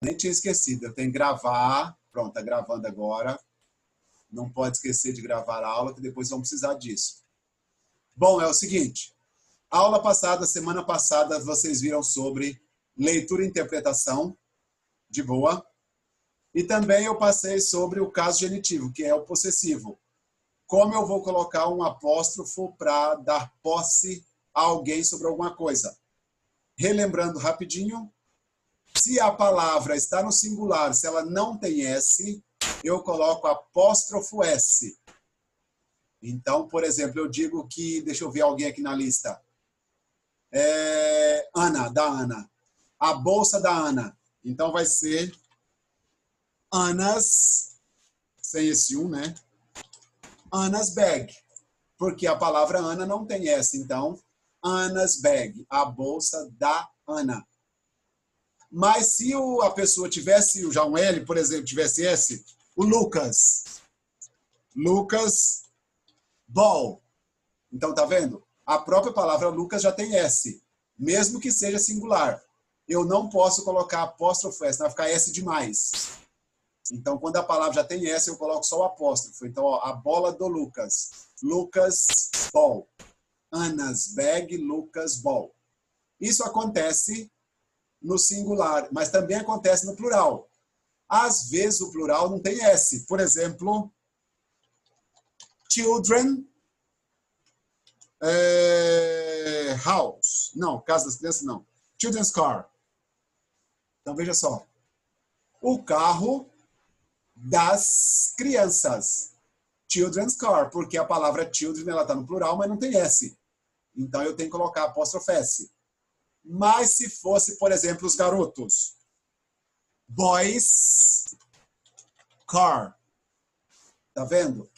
Nem tinha esquecido. Eu tenho que gravar. Pronto, tá gravando agora. Não pode esquecer de gravar a aula, que depois vão precisar disso. Bom, é o seguinte. Aula passada, semana passada, vocês viram sobre leitura e interpretação, de boa. E também eu passei sobre o caso genitivo, que é o possessivo. Como eu vou colocar um apóstrofo para dar posse a alguém sobre alguma coisa. Relembrando rapidinho, se a palavra está no singular, se ela não tem S, eu coloco apóstrofo S. Então, por exemplo, eu digo que, deixa eu ver alguém aqui na lista. Ana, da Ana. A bolsa da Ana. Então vai ser Anna's, sem esse né? Anna's bag. Porque a palavra Ana não tem S. Então, Anna's bag. A bolsa da Ana. Mas se a pessoa tivesse já um L, por exemplo, tivesse S, o Lucas. Lucas ball. Então, tá vendo? A própria palavra Lucas já tem S, mesmo que seja singular. Eu não posso colocar apóstrofo S, vai ficar S demais. Então, quando a palavra já tem S, eu coloco só o apóstrofo. Então, ó, a bola do Lucas. Lucas ball. Anna's bag, Lucas ball. Isso acontece no singular, mas também acontece no plural. Às vezes o plural não tem S. Por exemplo, children, house. Não, casa das crianças não. Children's car. Então veja só. O carro das crianças. Children's car, porque a palavra children ela está no plural, mas não tem S. Então eu tenho que colocar apóstrofo S. Mas se fosse, por exemplo, os garotos. Boys car. Tá vendo?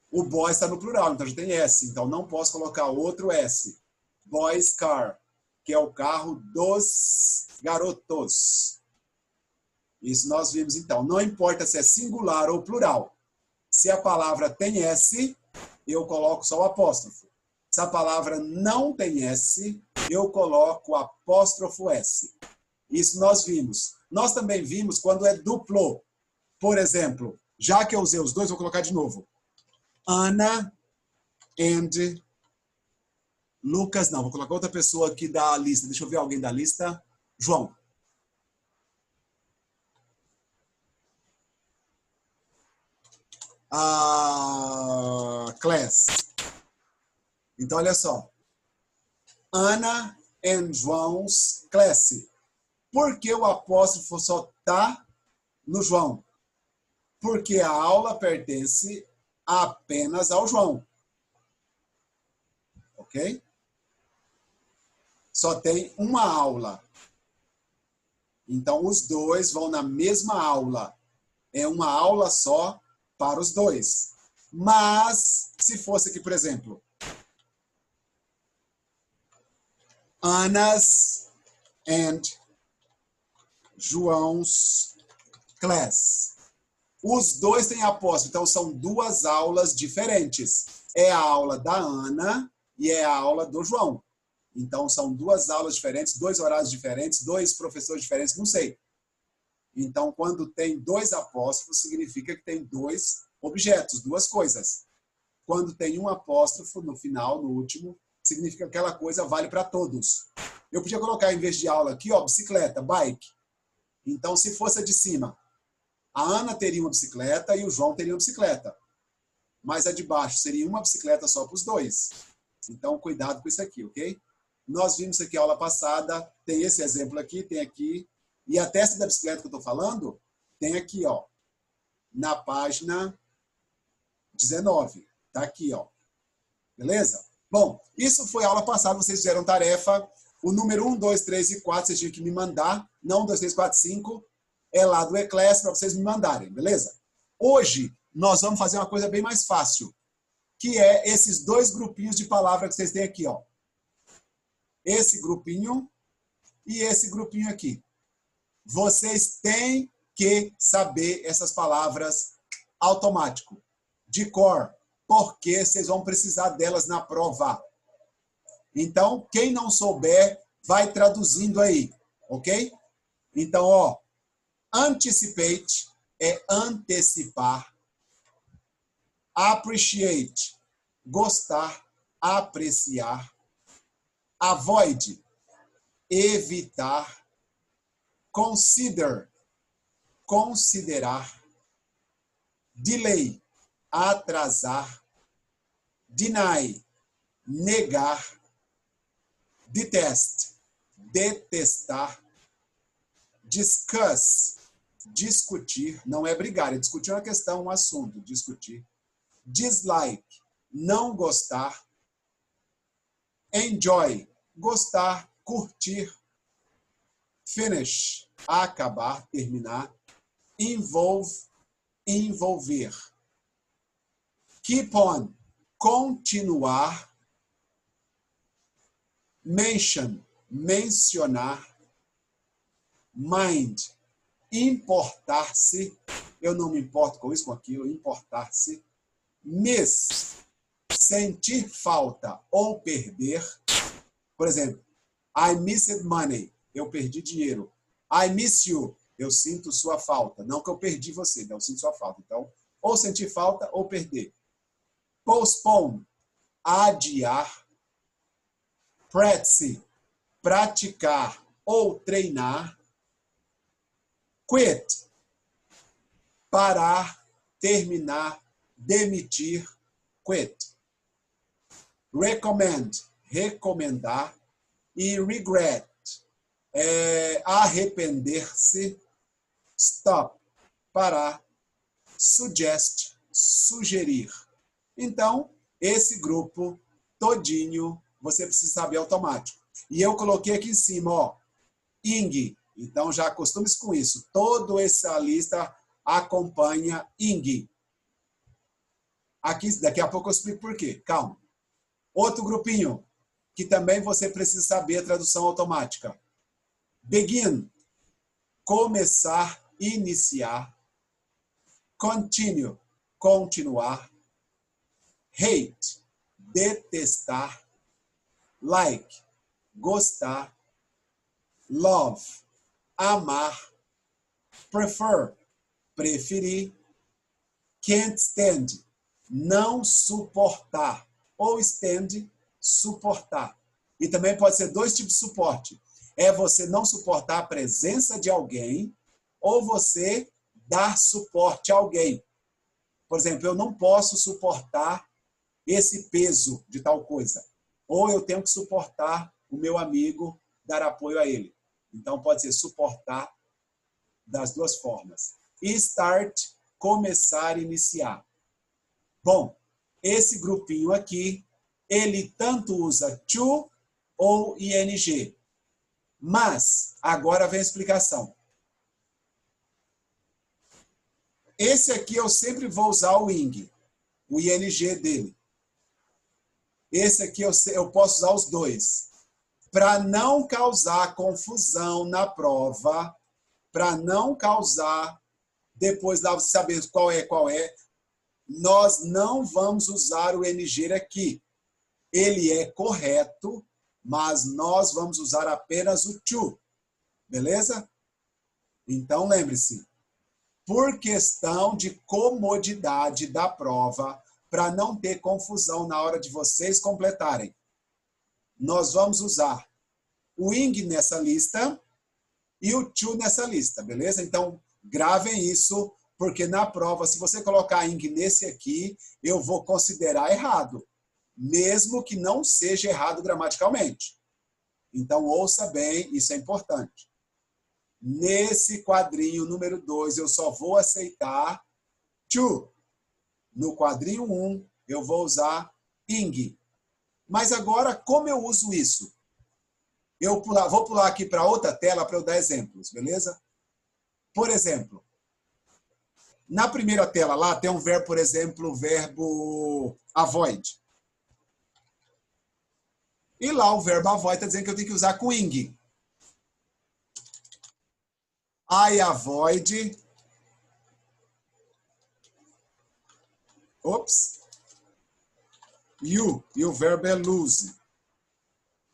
O boys está no plural, então já tem S. Então não posso colocar outro S. Boys car, que é o carro dos garotos. Isso nós vimos então. Não importa se é singular ou plural. Se a palavra tem S, eu coloco só o apóstrofo. Se a palavra não tem S, eu coloco o apóstrofo S. Isso nós vimos. Nós também vimos quando é duplo. Por exemplo, já que eu usei os dois, vou colocar de novo. Ana and Lucas. Não, vou colocar outra pessoa aqui da lista. Deixa eu ver alguém da lista. João. Class. Então, olha só. Ana and João's class. Por que o apóstrofo só está no João? Porque a aula pertence apenas ao João. Ok? Só tem uma aula. Então, os dois vão na mesma aula. É uma aula só para os dois. Mas, se fosse aqui, por exemplo, Anna's and João's class. Os dois têm apóstrofo, então são duas aulas diferentes. É a aula da Ana e é a aula do João. Então são duas aulas diferentes, dois horários diferentes, dois professores diferentes, não sei. Então, quando tem dois apóstrofos, significa que tem dois objetos, duas coisas. Quando tem um apóstrofo no final, no último, significa que aquela coisa vale para todos. Eu podia colocar, em vez de aula aqui, ó, bicicleta, bike. Então, se fosse a de cima, a Ana teria uma bicicleta e o João teria uma bicicleta. Mas a de baixo seria uma bicicleta só para os dois. Então, cuidado com isso aqui, ok? Nós vimos aqui a aula passada, tem esse exemplo aqui, tem aqui. E a testa da bicicleta que eu estou falando, tem aqui, ó, na página 19. Tá aqui, ó. Beleza? Bom, isso foi a aula passada, vocês fizeram tarefa. O número 1, 2, 3 e 4 vocês tinham que me mandar. Não 1, 2, 3, 4, 5. É lá do E-Class para vocês me mandarem, beleza? Hoje, nós vamos fazer uma coisa bem mais fácil, que é esses dois grupinhos de palavras que vocês têm aqui, ó. Esse grupinho e esse grupinho aqui. Vocês têm que saber essas palavras automático, de cor, porque vocês vão precisar delas na prova. Então, quem não souber, vai traduzindo aí, ok? Então, ó, Anticipate é antecipar. Appreciate, gostar, apreciar. Avoid, evitar. Consider, considerar. Delay, atrasar. Deny, negar. Detest, detestar. Discuss, discutir. Não é brigar, é discutir uma questão, um assunto, discutir. Dislike, não gostar. Enjoy, gostar, curtir. Finish, acabar, terminar. Involve, envolver. Keep on, continuar. Mention, mencionar. Mind, importar-se. Eu não me importo com isso, com aquilo, importar-se. Miss, sentir falta ou perder. Por exemplo, I missed money. Eu perdi dinheiro. I miss you. Eu sinto sua falta. Não que eu perdi você, eu sinto sua falta. Então, ou sentir falta ou perder. Postpone, adiar. Practice, praticar ou treinar. Quit, parar, terminar, demitir. Quit. Recommend, recomendar. E regret, arrepender-se. Stop, parar. Suggest, sugerir. Então, esse grupo todinho você precisa saber automático. E eu coloquei aqui em cima, ó, ing. Então, já acostume-se com isso. Toda essa lista acompanha ing. Aqui, daqui a pouco eu explico por quê. Calma. Outro grupinho, que também você precisa saber a tradução automática. Begin, começar, iniciar. Continue, continuar. Hate, detestar. Like, gostar. Love, amar. Prefer, preferir. Can't stand, não suportar. Ou stand, suportar. E também pode ser dois tipos de suporte. É você não suportar a presença de alguém ou você dar suporte a alguém. Por exemplo, eu não posso suportar esse peso de tal coisa. Ou eu tenho que suportar o meu amigo, dar apoio a ele. Então, pode ser suportar das duas formas. E start, começar, iniciar. Bom, esse grupinho aqui, ele tanto usa to ou ing. Mas, agora vem a explicação. Esse aqui eu sempre vou usar o ing, o ing dele. Esse aqui eu posso usar os dois. Para não causar confusão na prova, para não causar, depois lá você saber qual é, nós não vamos usar o ing aqui. Ele é correto, mas nós vamos usar apenas o to. Beleza? Então, lembre-se, por questão de comodidade da prova, para não ter confusão na hora de vocês completarem, nós vamos usar o ing nessa lista e o to nessa lista, beleza? Então, gravem isso, porque na prova, se você colocar ing nesse aqui, eu vou considerar errado, mesmo que não seja errado gramaticalmente. Então, ouça bem, isso é importante. Nesse quadrinho número 2, eu só vou aceitar to. No quadrinho 1, eu vou usar ing. Mas agora, como eu uso isso? Vou pular aqui para outra tela para eu dar exemplos, beleza? Por exemplo, na primeira tela lá tem um verbo, por exemplo, o verbo avoid. E lá o verbo avoid está dizendo que eu tenho que usar com ing. I avoid. Ops. You. E o verbo é lose.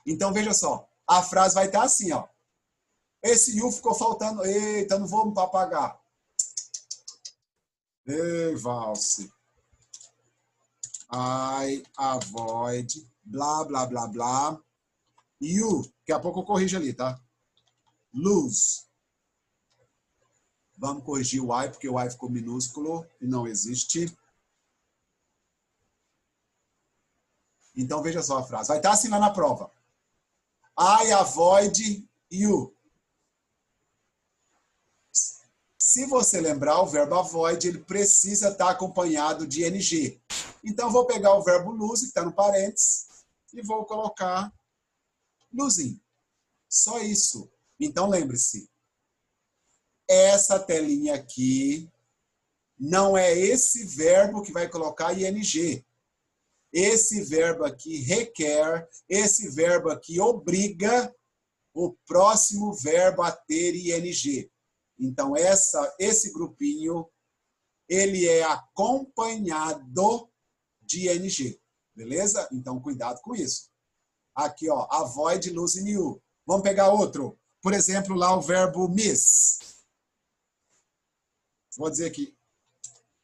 Então, veja só. A frase vai estar assim, ó. Esse you ficou faltando. Eita, não vou me apagar. Ei, Valse. I avoid, blá, blá, blá, blá. You, daqui a pouco eu corrijo ali, tá? Lose. Vamos corrigir o I, porque o I ficou minúsculo e não existe. Então, veja só a frase. Vai estar assim lá na prova. I avoid you. Se você lembrar, o verbo avoid, ele precisa estar acompanhado de ing. Então, eu vou pegar o verbo lose, que está no parênteses, e vou colocar losing. Só isso. Então, lembre-se, essa telinha aqui não é esse verbo que vai colocar ing. Esse verbo aqui requer, esse verbo aqui obriga o próximo verbo a ter ing. Então, esse grupinho, ele é acompanhado de ing. Beleza? Então, cuidado com isso. Aqui, ó, avoid losing you. Vamos pegar outro. Por exemplo, lá o verbo miss. Vou dizer aqui.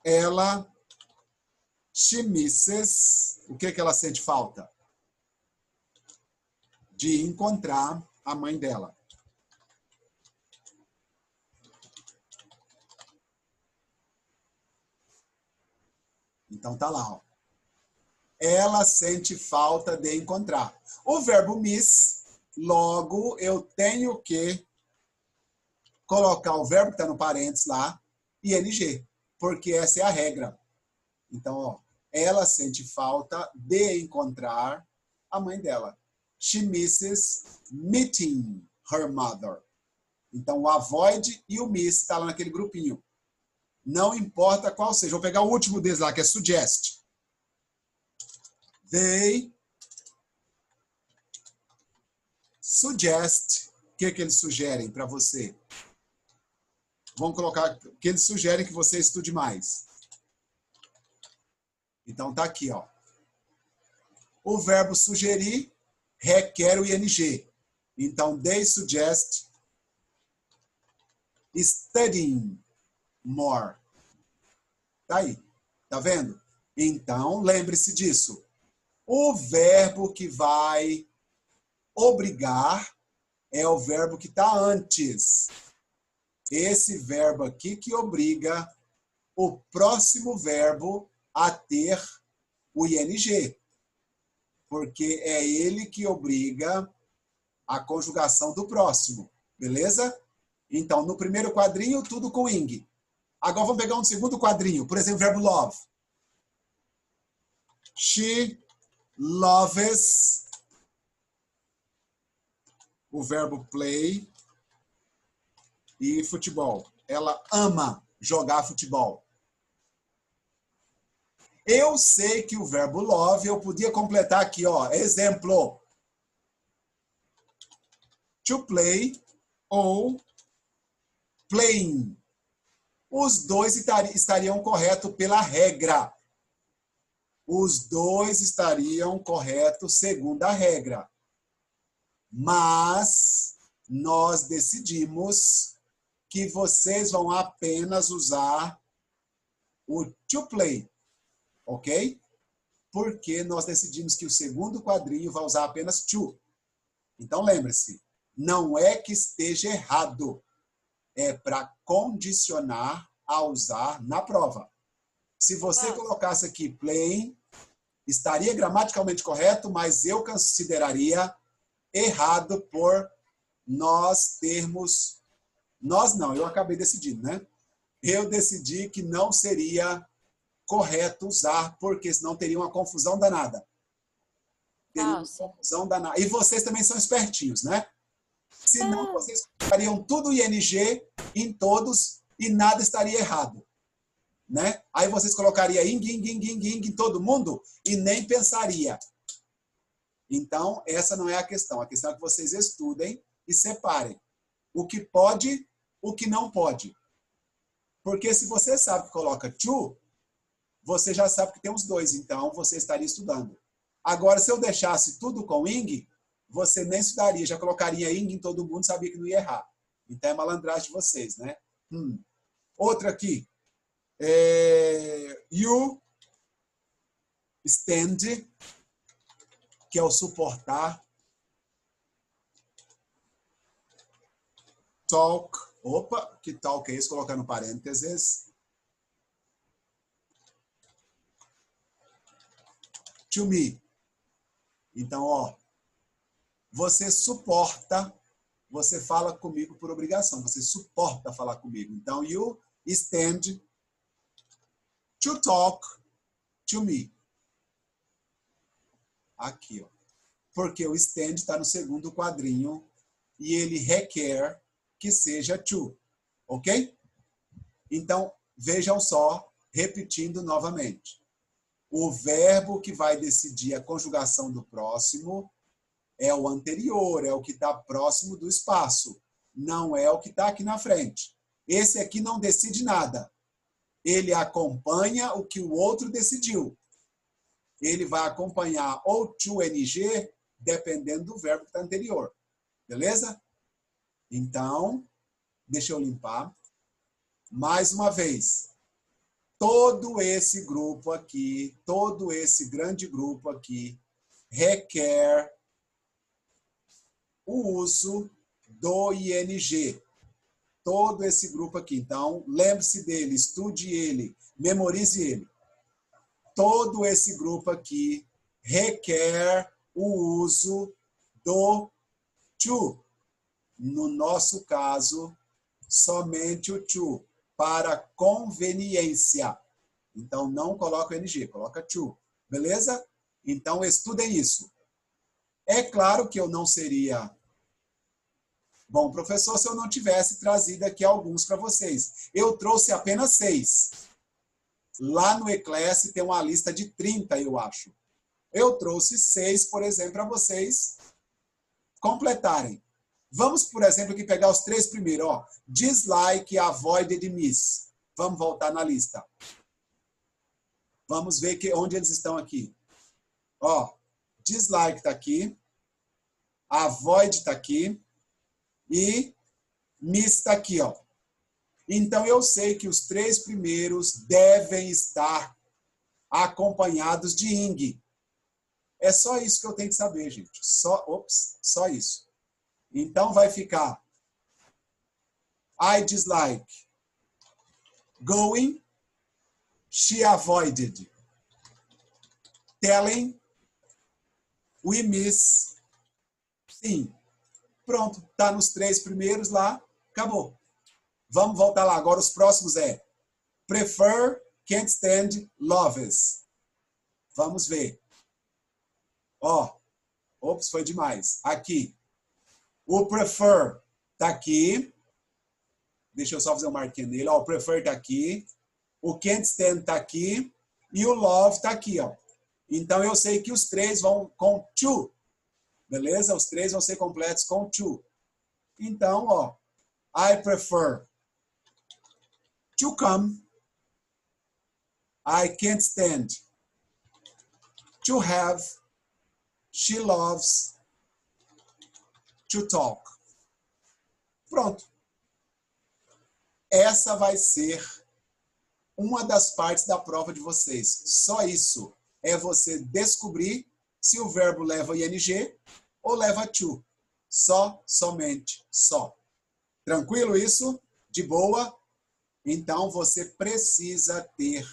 Ela, she misses. O que ela sente falta? De encontrar a mãe dela. Então tá lá, ó. Ela sente falta de encontrar. O verbo miss, logo eu tenho que colocar o verbo que está no parênteses lá, ing, porque essa é a regra. Então, ó, ela sente falta de encontrar a mãe dela. She misses meeting her mother. Então, o avoid e o miss está lá naquele grupinho. Não importa qual seja. Vou pegar o último deles lá, que é suggest. They suggest. O que eles sugerem para você? Vamos colocar que eles sugerem que você estude mais. Então, tá aqui, ó. O verbo sugerir requer o ing. Então, they suggest studying more. Tá aí. Tá vendo? Então, lembre-se disso. O verbo que vai obrigar é o verbo que está antes. Esse verbo aqui que obriga o próximo verbo a ter o ing. Porque é ele que obriga a conjugação do próximo. Beleza? Então, no primeiro quadrinho, tudo com ing. Agora vamos pegar um segundo quadrinho. Por exemplo, o verbo love. She loves o verbo play e futebol. Ela ama jogar futebol. Eu sei que o verbo love eu podia completar aqui, ó, exemplo. To play ou playing. Os dois estariam corretos pela regra. Os dois estariam corretos segundo a regra. Mas nós decidimos que vocês vão apenas usar o to play, ok? Porque nós decidimos que o segundo quadrinho vai usar apenas to. Então, lembre-se, não é que esteja errado. É para condicionar a usar na prova. Se você colocasse aqui playing, estaria gramaticalmente correto, mas eu consideraria errado por nós termos... Nós não, eu acabei decidindo, né? Eu decidi que não seria correto usar, porque senão teria uma confusão danada. Teria uma confusão danada. E vocês também são espertinhos, né? Senão vocês colocariam tudo ing em todos e nada estaria errado. Né? Aí vocês colocariam ing em todo mundo e nem pensaria. Então, essa não é a questão. A questão é que vocês estudem e separem o que pode, o que não pode. Porque se você sabe que coloca to, você já sabe que tem os dois, então você estaria estudando. Agora, se eu deixasse tudo com ing, você nem estudaria, já colocaria ing em todo mundo, sabia que não ia errar. Então é malandragem de vocês, né? Outra aqui. You stand, que é o suportar. Talk. Opa, que talk é isso? Colocando parênteses. To me. Então, ó, você suporta, você fala comigo por obrigação, você suporta falar comigo. Então, you stand to talk to me. Aqui, ó. Porque o stand está no segundo quadrinho e ele requer que seja to, ok? Então, vejam só, repetindo novamente. O verbo que vai decidir a conjugação do próximo é o anterior, é o que está próximo do espaço. Não é o que está aqui na frente. Esse aqui não decide nada. Ele acompanha o que o outro decidiu. Ele vai acompanhar ou to NG, dependendo do verbo que está anterior. Beleza? Então, deixa eu limpar. Mais uma vez. Todo esse grupo aqui, todo esse grande grupo aqui, requer o uso do ING. Todo esse grupo aqui. Então, lembre-se dele, estude ele, memorize ele. Todo esse grupo aqui requer o uso do to. No nosso caso, somente o to. Para conveniência. Então, não coloca o NG, coloca to. Beleza? Então, estudem isso. É claro que eu não seria bom professor se eu não tivesse trazido aqui alguns para vocês. Eu trouxe apenas 6. Lá no Eclasse tem uma lista de 30, eu acho. Eu trouxe 6, por exemplo, para vocês completarem. Vamos, por exemplo, aqui pegar os 3 primeiros. Ó. Dislike, avoided, miss. Vamos voltar na lista. Vamos ver onde eles estão aqui. Ó, dislike está aqui. Avoid está aqui. E miss está aqui. Ó. Então, eu sei que os 3 primeiros devem estar acompanhados de ing. É só isso que eu tenho que saber, gente. Só isso. Então, vai ficar I dislike. Going. She avoided. Telling. We miss. Sim. Pronto. Está nos 3 primeiros lá. Acabou. Vamos voltar lá. Agora os próximos é prefer, can't stand, loves. Vamos ver. Ó. Ops, foi demais. Aqui. O prefer está aqui. Deixa eu só fazer um marquinho nele. Ó, o prefer está aqui. O can't stand está aqui. E o love está aqui. Ó. Então, eu sei que os 3 vão com to. Beleza? Os 3 vão ser completos com to. Então, ó. I prefer to come. I can't stand to have. She loves to talk. Pronto. Essa vai ser uma das partes da prova de vocês. Só isso. É você descobrir se o verbo leva ing ou leva to. Somente, só. Tranquilo isso? De boa? Então, você precisa ter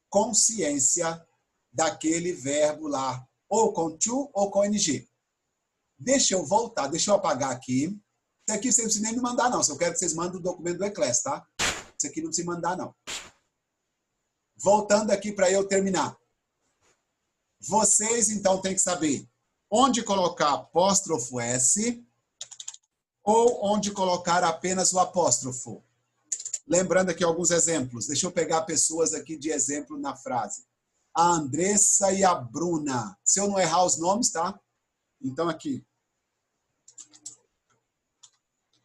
consciência daquele verbo lá, ou com to ou com ing. Deixa eu voltar, deixa eu apagar aqui. Isso aqui você não precisa nem me mandar, não. Se eu quero que vocês mandem o documento do Eclasse, tá? Isso aqui não precisa mandar, não. Voltando aqui para eu terminar. Vocês, então, têm que saber onde colocar apóstrofo S ou onde colocar apenas o apóstrofo. Lembrando aqui alguns exemplos. Deixa eu pegar pessoas aqui de exemplo na frase. A Andressa e a Bruna. Se eu não errar os nomes, tá? Então, aqui.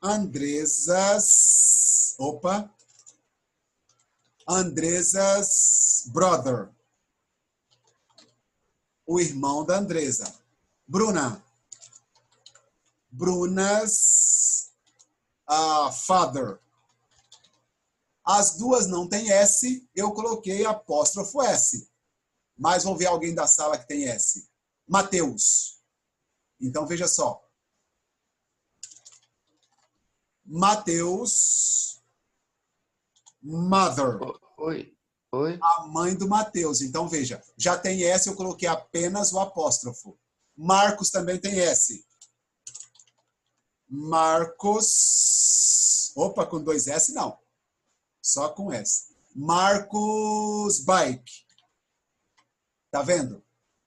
Andressa's brother. O irmão da Andressa. Bruna's Father. As duas não tem S, eu coloquei apóstrofo S. Mas vou ver alguém da sala que tem S. Mateus. Então, veja só. Mateus, mother. Oi. Oi. A mãe do Mateus. Então, veja, já tem S, eu coloquei apenas o apóstrofo. Marcos também tem S. Marcos. Opa, com 2 S não. Só com S. Marcos Bike. Tá vendo?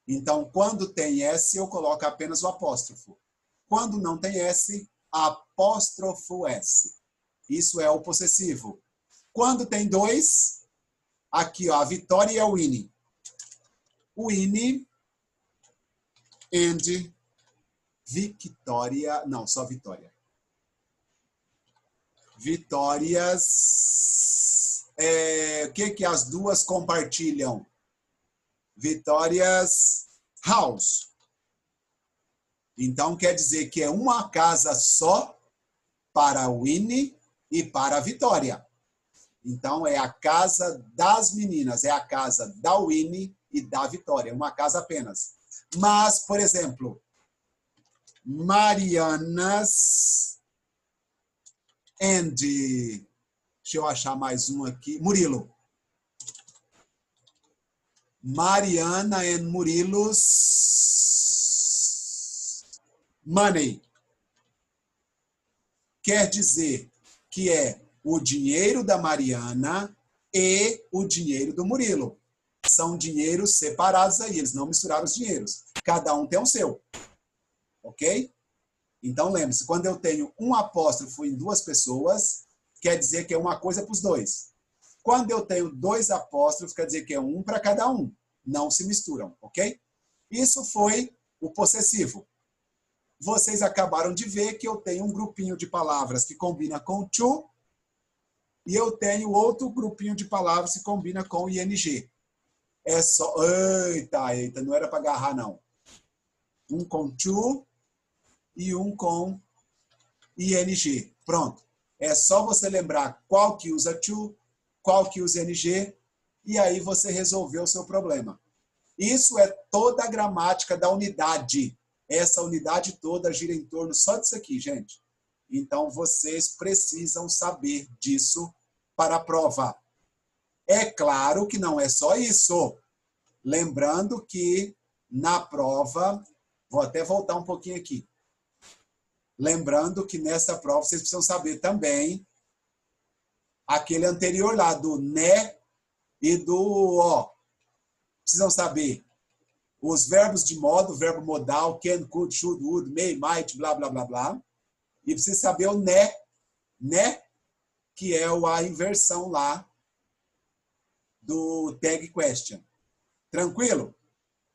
Então, quando tem S, eu coloco apenas o apóstrofo. Quando não tem S, apóstrofo S. Isso é o possessivo. Quando tem 2, aqui, ó, a Vitória e a Winnie. Winnie and Victoria. Não, só Vitória. Vitórias. O que as duas compartilham? Vitórias house. Então, quer dizer que é uma casa só para a Winnie e para a Vitória. Então, é a casa das meninas, é a casa da Winnie e da Vitória, uma casa apenas. Mas, por exemplo, Marianas and... Deixa eu achar mais um aqui. Murilo. Mariana and Murilo's money. Quer dizer que é o dinheiro da Mariana e o dinheiro do Murilo. São dinheiros separados aí, eles não misturaram os dinheiros. Cada um tem o seu. Ok? Então, lembre-se, quando eu tenho um apóstrofo em 2 pessoas, quer dizer que é uma coisa para os 2. Quando eu tenho 2 apóstrofos, quer dizer que é um para cada um. Não se misturam, ok? Isso foi o possessivo. Vocês acabaram de ver que eu tenho um grupinho de palavras que combina com to e eu tenho outro grupinho de palavras que combina com ing. É só... Eita, não era para agarrar, não. Um com to e um com ing. Pronto. É só você lembrar qual que usa to, qual que usa ing, e aí você resolveu o seu problema. Isso é toda a gramática da unidade. Essa unidade toda gira em torno só disso aqui, gente. Então, vocês precisam saber disso para a prova. É claro que não é só isso. Lembrando que na prova... Vou até voltar um pouquinho aqui. Lembrando que nessa prova vocês precisam saber também aquele anterior lá, do né e do ó. Precisam saber os verbos de modo, verbo modal, can, could, should, would, may, might, blá, blá, blá, blá. E precisa saber o né, que é a inversão lá do tag question. Tranquilo?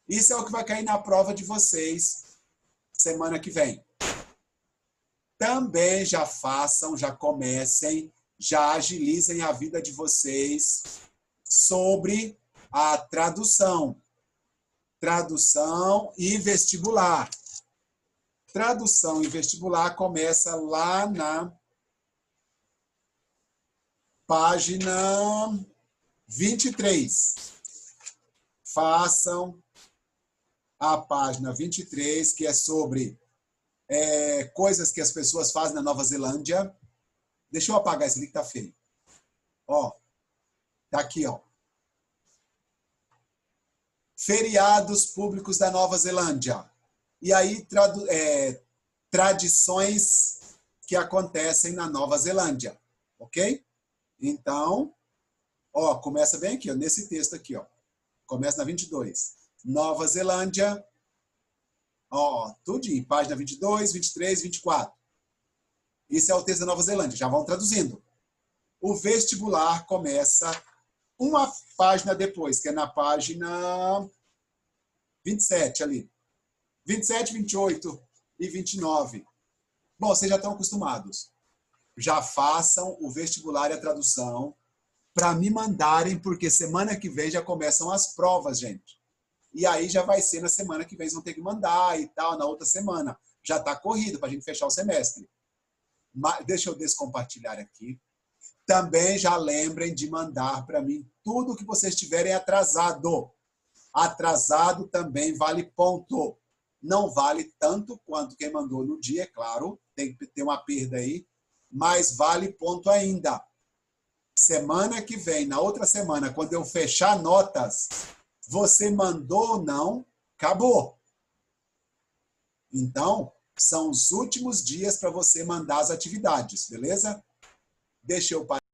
Isso é o que vai cair na prova de vocês semana que vem. Também já façam, já comecem, já agilizem a vida de vocês sobre a tradução. Tradução e vestibular. Tradução e vestibular começa lá na página 23. Façam a página 23, que é sobre coisas que as pessoas fazem na Nova Zelândia. Deixa eu apagar esse ali que tá feio. Ó, tá aqui, ó. Feriados públicos da Nova Zelândia. E aí, tradições que acontecem na Nova Zelândia. Ok? Então, ó, começa bem aqui, ó, nesse texto aqui, ó. Começa na 22. Nova Zelândia. Ó, tudinho. Página 22, 23, 24. Isso é o texto da Nova Zelândia. Já vão traduzindo. O vestibular começa uma página depois, que é na página 27 ali. 27, 28 e 29. Bom, vocês já estão acostumados. Já façam o vestibular e a tradução para me mandarem, porque semana que vem já começam as provas, gente. E aí já vai ser na semana que vem, vocês vão ter que mandar e tal, na outra semana. Já está corrido para a gente fechar o semestre. Deixa eu descompartilhar aqui. Também já lembrem de mandar para mim tudo que vocês tiverem atrasado. Atrasado também vale ponto. Não vale tanto quanto quem mandou no dia, é claro. Tem que ter uma perda aí. Mas vale ponto ainda. Semana que vem, na outra semana, quando eu fechar notas, você mandou ou não, acabou. Então, são os últimos dias para você mandar as atividades, beleza? Deixa eu